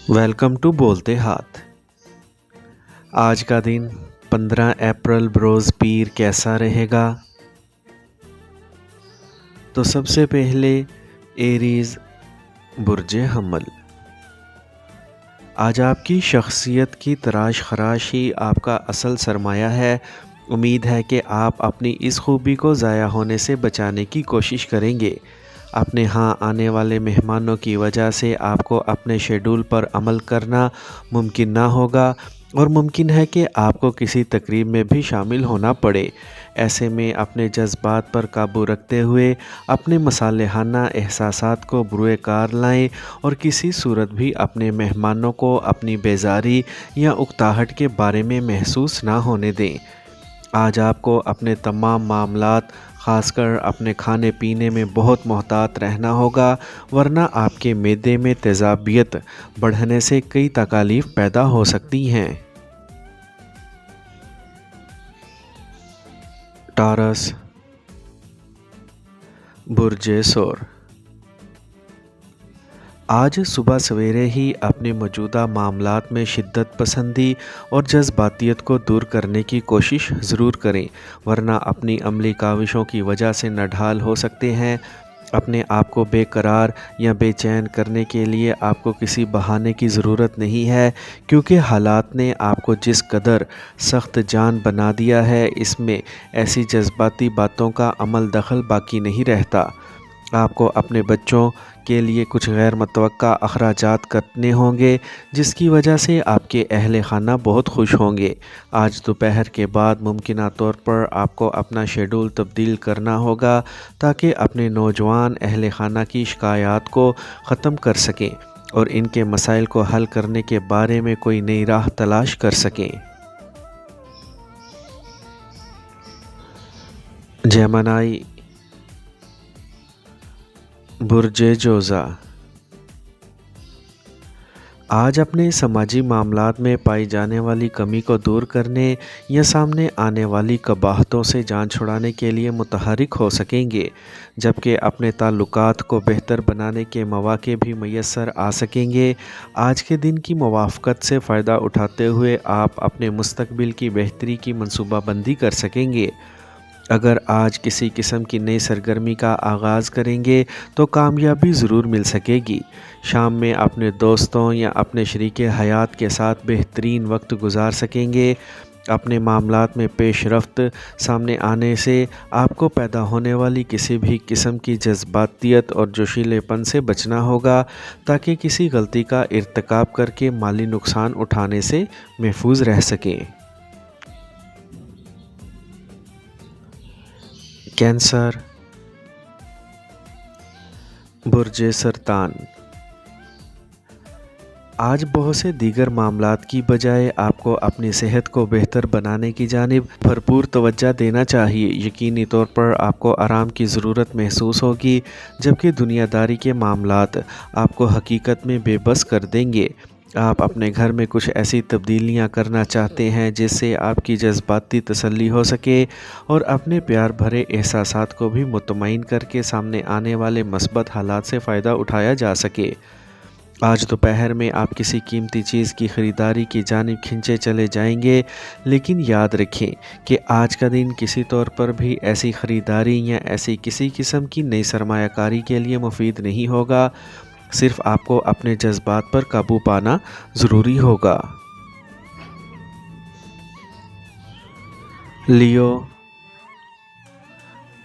Welcome to बोलते हाथ। आज का दिन 15 अप्रैल बरोज़ पीर कैसा रहेगा? तो सबसे पहले एरीज़ बुर्ज हमल। आज आपकी शख्सियत की तराश खराश ही आपका असल सरमाया है। उम्मीद है कि आप अपनी इस खूबी को ज़ाया होने से बचाने की कोशिश करेंगे। अपने यहाँ आने वाले मेहमानों की वजह से आपको अपने शेड्यूल पर अमल करना मुमकिन ना होगा और मुमकिन है कि आपको किसी तकरीब में भी शामिल होना पड़े। ऐसे में अपने जज्बात पर काबू रखते हुए अपने मसालेहाना एहसासात को बुरे कार लाएं और किसी सूरत भी अपने मेहमानों को अपनी बेजारी या उकताहट के बारे में महसूस ना होने दें। आज आपको अपने तमाम मामलात ख़ासकर अपने खाने पीने में बहुत मोहतात रहना होगा, वरना आपके मैदे में तेज़ाबियत बढ़ने से कई तकालीफ पैदा हो सकती हैं। टॉरस बुर्ज सोर। आज सुबह सवेरे ही अपने मौजूदा मामलात में शिद्दत पसंदी और जज्बातियत को दूर करने की कोशिश ज़रूर करें, वरना अपनी अमली काविशों की वजह से नढाल हो सकते हैं। अपने आप को बेकरार या बेचैन करने के लिए आपको किसी बहाने की ज़रूरत नहीं है, क्योंकि हालात ने आपको जिस कदर सख्त जान बना दिया है, इसमें ऐसी जज्बाती बातों का अमल दखल बाकी नहीं रहता। आपको अपने बच्चों के लिए कुछ गैर मुतवक्का अखराजात करने होंगे, जिसकी वजह से आपके अहले खाना बहुत खुश होंगे। आज दोपहर के बाद मुमकिन तौर पर आपको अपना शेड्यूल तब्दील करना होगा ताकि अपने नौजवान अहले खाना की शिकायत को ख़त्म कर सकें और इनके मसाइल को हल करने के बारे में कोई नई राह तलाश कर सकें। जेमिनी बुर्ज जोज़ा। आज अपने समाजी मामलात में पाई जाने वाली कमी को दूर करने या सामने आने वाली कबाहतों से जान छुड़ाने के लिए मुतहरिक हो सकेंगे, जबकि अपने ताल्लुकात को बेहतर बनाने के मौक़े भी मैसर आ सकेंगे। आज के दिन की मुवाफ़क़त से फ़ायदा उठाते हुए आप अपने मुस्तक़बिल की बेहतरी की मनसूबाबंदी कर सकेंगे। अगर आज किसी किस्म की नई सरगर्मी का आगाज़ करेंगे तो कामयाबी ज़रूर मिल सकेगी। शाम में अपने दोस्तों या अपने शरीके हयात के साथ बेहतरीन वक्त गुजार सकेंगे। अपने मामलात में पेशरफ्त सामने आने से आपको पैदा होने वाली किसी भी किस्म की जज्बातियत और जोशीलेपन से बचना होगा, ताकि किसी गलती का इर्तिकाब करके माली नुकसान उठाने से महफूज रह सकें। कैंसर बुर्ज सरतान। आज बहुत से दीगर मामलात की बजाय आपको अपनी सेहत को बेहतर बनाने की जानिब भरपूर तवज्जो देना चाहिए। यकीनी तौर पर आपको आराम की ज़रूरत महसूस होगी, जबकि दुनियादारी के मामलात आपको हकीकत में बेबस कर देंगे। आप अपने घर में कुछ ऐसी तब्दीलियां करना चाहते हैं जिससे आपकी जज्बाती तसल्ली हो सके और अपने प्यार भरे एहसासात को भी मुतमईन करके सामने आने वाले मस्बत हालात से फ़ायदा उठाया जा सके। आज दोपहर में आप किसी कीमती चीज़ की ख़रीदारी की जानिब खिंचे चले जाएंगे, लेकिन याद रखें कि आज का दिन किसी तौर पर भी ऐसी ख़रीदारी या ऐसी किसी किस्म की नई सरमायाकारी के लिए मुफीद नहीं होगा। सिर्फ आपको अपने जज्बात पर काबू पाना ज़रूरी होगा। लियो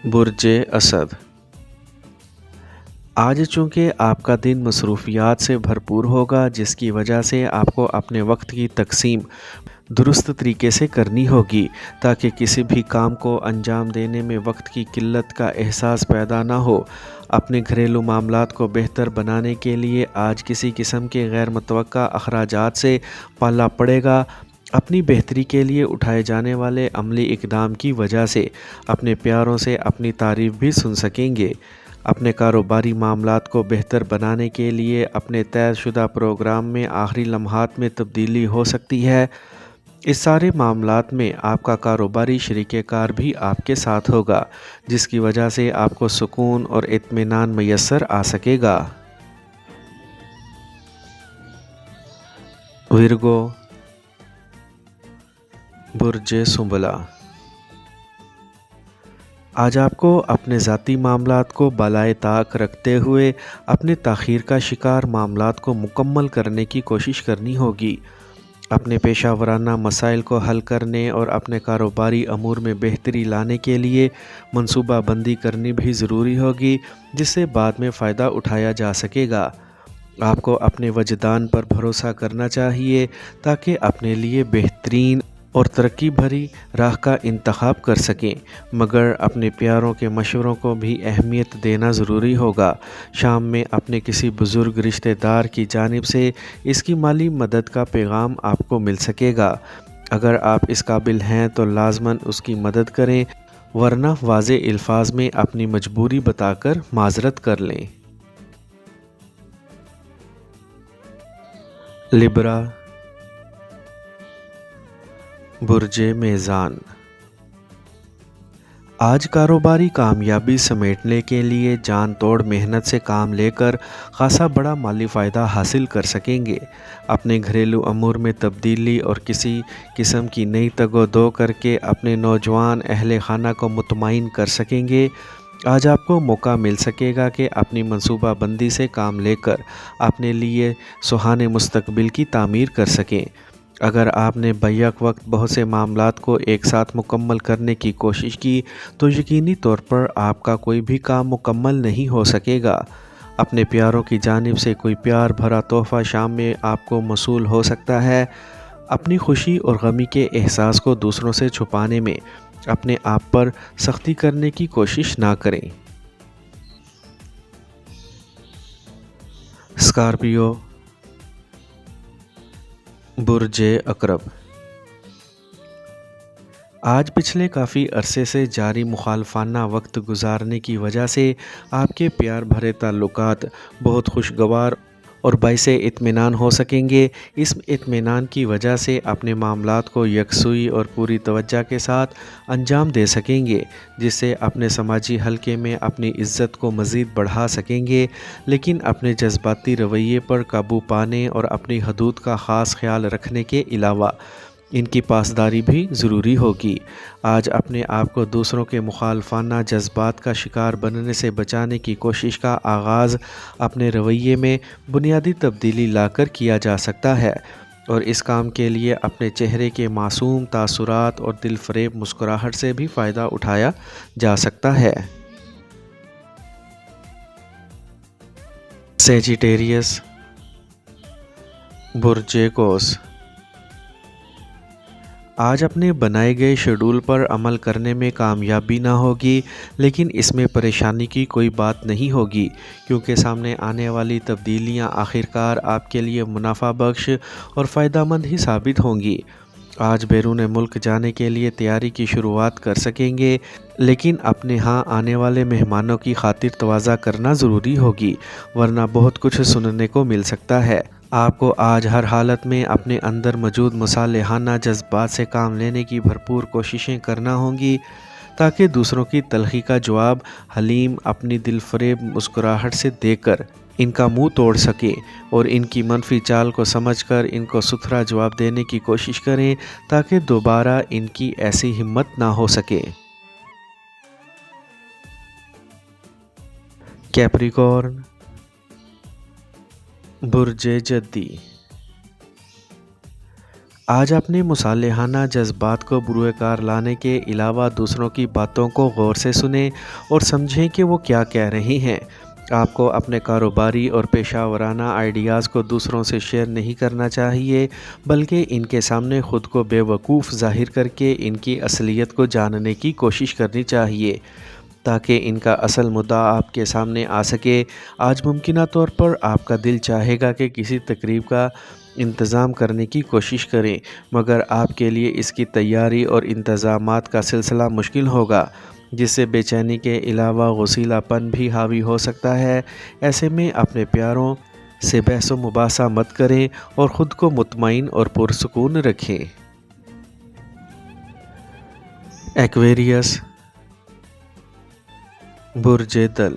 बुर्ज असद। आज चूँकि आपका दिन मसरूफ़ियात से भरपूर होगा, जिसकी वजह से आपको अपने वक्त की तकसीम दुरुस्त तरीके से करनी होगी, ताकि किसी भी काम को अंजाम देने में वक्त की किल्लत का एहसास पैदा ना हो। अपने घरेलू मामलात को बेहतर बनाने के लिए आज किसी किस्म के गैर मुतवक्का अखराजात से पाला पड़ेगा। अपनी बेहतरी के लिए उठाए जाने वाले अमली इक़दाम की वजह से अपने प्यारों से अपनी तारीफ़ भी सुन सकेंगे। अपने कारोबारी मामलात को बेहतर बनाने के लिए अपने तयशुदा प्रोग्राम में आखिरी लम्हात में तब्दीली हो सकती है। इस सारे मामलात में आपका कारोबारी शरीकेकार भी आपके साथ होगा, जिसकी वजह से आपको सुकून और इत्मीनान मैसर आ सकेगा। विर्गो, बुर्ज सुंबला। आज आपको अपने ज़ाती मामलात को बालाए ताक रखते हुए अपने ताख़ीर का शिकार मामलात को मुकम्मल करने की कोशिश करनी होगी। अपने पेशा वराना मसाइल को हल करने और अपने कारोबारी अमूर में बेहतरी लाने के लिए मनसूबा बंदी करनी भी ज़रूरी होगी, जिससे बाद में फ़ायदा उठाया जा सकेगा। आपको अपने वजदान पर भरोसा करना चाहिए ताकि अपने लिए बेहतरीन और तरक्की भरी राह का इंतखाब कर सकें, मगर अपने प्यारों के मशवरों को भी अहमियत देना ज़रूरी होगा। शाम में अपने किसी बुज़ुर्ग रिश्तेदार की जानिब से इसकी माली मदद का पैगाम आपको मिल सकेगा। अगर आप इस काबिल हैं तो लाजमन उसकी मदद करें, वरना वाज़े अल्फाज में अपनी मजबूरी बताकर माजरत कर लें। लिब्रा, बुर्ज मेज़ान। आज कारोबारी कामयाबी समेटने के लिए जान तोड़ मेहनत से काम लेकर खासा बड़ा माली फ़ायदा हासिल कर सकेंगे। अपने घरेलू अमूर में तब्दीली और किसी किस्म की नई तगो-दो करके अपने नौजवान अहले खाना को मुतमईन कर सकेंगे। आज आपको मौका मिल सकेगा कि अपनी मनसूबा बंदी से काम लेकर अपने लिए सुहाने मुस्तकबिल की तामीर कर सकें। अगर आपने बैक वक्त बहुत से मामलात को एक साथ मुकम्मल करने की कोशिश की तो यकीनी तौर पर आपका कोई भी काम मुकम्मल नहीं हो सकेगा। अपने प्यारों की जानिब से कोई प्यार भरा तोहफ़ा शाम में आपको मौसूल हो सकता है। अपनी खुशी और गमी के एहसास को दूसरों से छुपाने में अपने आप पर सख्ती करने की कोशिश ना करें। स्कॉर्पियो, बुर्ज अकरब। आज पिछले काफ़ी अरसे से जारी मुखालफाना वक्त गुजारने की वजह से आपके प्यार भरे ताल्लुकात बहुत खुशगवार और बाइसे इत्मीनान हो सकेंगे। इस इत्मीनान की वजह से अपने मामलात को यकसुई और पूरी तवज्जो के साथ अंजाम दे सकेंगे, जिससे अपने समाजी हलके में अपनी इज़्ज़त को मज़ीद बढ़ा सकेंगे। लेकिन अपने जज्बाती रवैये पर काबू पाने और अपनी हदूद का ख़ास ख्याल रखने के अलावा इनकी पासदारी भी ज़रूरी होगी। आज अपने आप को दूसरों के मुखालफाना जज्बात का शिकार बनने से बचाने की कोशिश का आगाज़ अपने रवैये में बुनियादी तब्दीली लाकर किया जा सकता है, और इस काम के लिए अपने चेहरे के मासूम तासुरात और दिलफरेब मुस्कुराहट से भी फ़ायदा उठाया जा सकता है। सेजिटेरियस, बुर्ज कौस। आज अपने बनाए गए शेड्यूल पर अमल करने में कामयाबी ना होगी, लेकिन इसमें परेशानी की कोई बात नहीं होगी, क्योंकि सामने आने वाली तब्दीलियां आखिरकार आपके लिए मुनाफा बख्श और फ़ायदेमंद ही साबित होंगी। आज बैरून मुल्क जाने के लिए तैयारी की शुरुआत कर सकेंगे, लेकिन अपने यहाँ आने वाले मेहमानों की खातिर तवाज़ा करना ज़रूरी होगी, वरना बहुत कुछ सुनने को मिल सकता है। आपको आज हर हालत में अपने अंदर मौजूद मुसालिहाना जज्बात से काम लेने की भरपूर कोशिशें करना होंगी, ताकि दूसरों की तलखी का जवाब हलीम अपनी दिलफरेब मुस्कुराहट से देकर इनका मुंह तोड़ सके, और इनकी मनफी चाल को समझकर इनको सुथरा जवाब देने की कोशिश करें, ताकि दोबारा इनकी ऐसी हिम्मत ना हो सके। कैप्रिकॉर्न, बुर्ज जद्दी। आज अपने मुसालिहाना जज्बात को बुरुएकार लाने के अलावा दूसरों की बातों को गौर से सुनें और समझें कि वो क्या कह रहे हैं। आपको अपने कारोबारी और पेशा वराना आइडियाज़ को दूसरों से शेयर नहीं करना चाहिए, बल्कि इनके सामने ख़ुद को बेवकूफ़ ज़ाहिर करके इनकी असलियत को जानने की कोशिश करनी चाहिए, ताकि इनका असल मुद्दा आपके सामने आ सके। आज मुमकिन तौर पर आपका दिल चाहेगा कि किसी तकरीब का इंतज़ाम करने की कोशिश करें, मगर आपके लिए इसकी तैयारी और इंतज़ामात का सिलसिला मुश्किल होगा, जिससे बेचैनी के अलावा गुस्सीलापन भी हावी हो सकता है। ऐसे में अपने प्यारों से बहस व मुबासा मत करें और ख़ुद को मुतमईन और पुरसुकून रखें। एक्वेरियस, बुर्ज दल।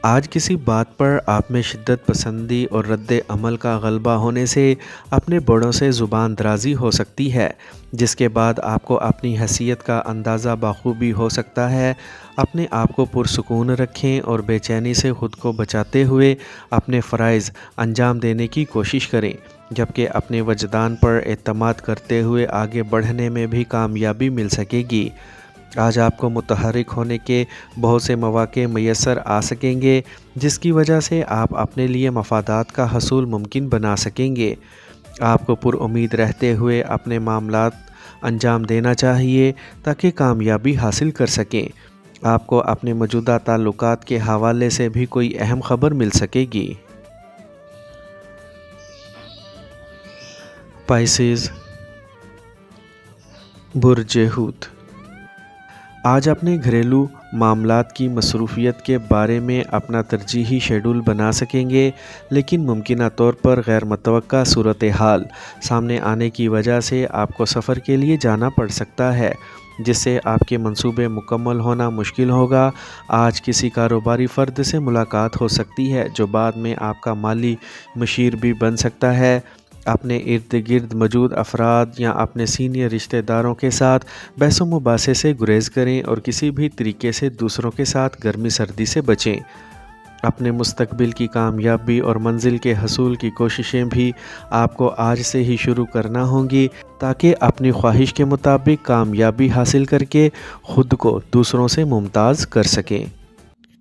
آج کسی بات پر آپ میں شدت پسندی اور رد عمل کا غلبہ ہونے سے اپنے بڑوں سے زبان درازی ہو سکتی ہے، جس کے بعد آپ کو اپنی حیثیت کا اندازہ بخوبی ہو سکتا ہے۔ اپنے آپ کو پرسکون رکھیں اور بے چینی سے خود کو بچاتے ہوئے اپنے فرائض انجام دینے کی کوشش کریں، جبکہ اپنے وجدان پر اعتماد کرتے ہوئے آگے بڑھنے میں بھی کامیابی مل سکے گی۔ آج آپ کو متحرک ہونے کے بہت سے مواقع میسر آ سکیں گے، جس کی وجہ سے آپ اپنے لیے مفادات کا حصول ممکن بنا سکیں گے۔ آپ کو پر امید رہتے ہوئے اپنے معاملات انجام دینا چاہیے تاکہ کامیابی حاصل کر سکیں۔ آپ کو اپنے موجودہ تعلقات کے حوالے سے بھی کوئی اہم خبر مل سکے گی۔ پائسیز، برج حوت، آج اپنے گھریلو معاملات کی مصروفیت کے بارے میں اپنا ترجیحی شیڈول بنا سکیں گے، لیکن ممکنہ طور پر غیر متوقع صورتحال سامنے آنے کی وجہ سے آپ کو سفر کے لیے جانا پڑ سکتا ہے، جس سے آپ کے منصوبے مکمل ہونا مشکل ہوگا۔ آج کسی کاروباری فرد سے ملاقات ہو سکتی ہے جو بعد میں آپ کا مالی مشیر بھی بن سکتا ہے۔ اپنے ارد گرد موجود افراد یا اپنے سینئر رشتہ داروں کے ساتھ بحث و مباحثے سے گریز کریں اور کسی بھی طریقے سے دوسروں کے ساتھ گرمی سردی سے بچیں۔ اپنے مستقبل کی کامیابی اور منزل کے حصول کی کوششیں بھی آپ کو آج سے ہی شروع کرنا ہوں گی تاکہ اپنی خواہش کے مطابق کامیابی حاصل کر کے خود کو دوسروں سے ممتاز کر سکیں۔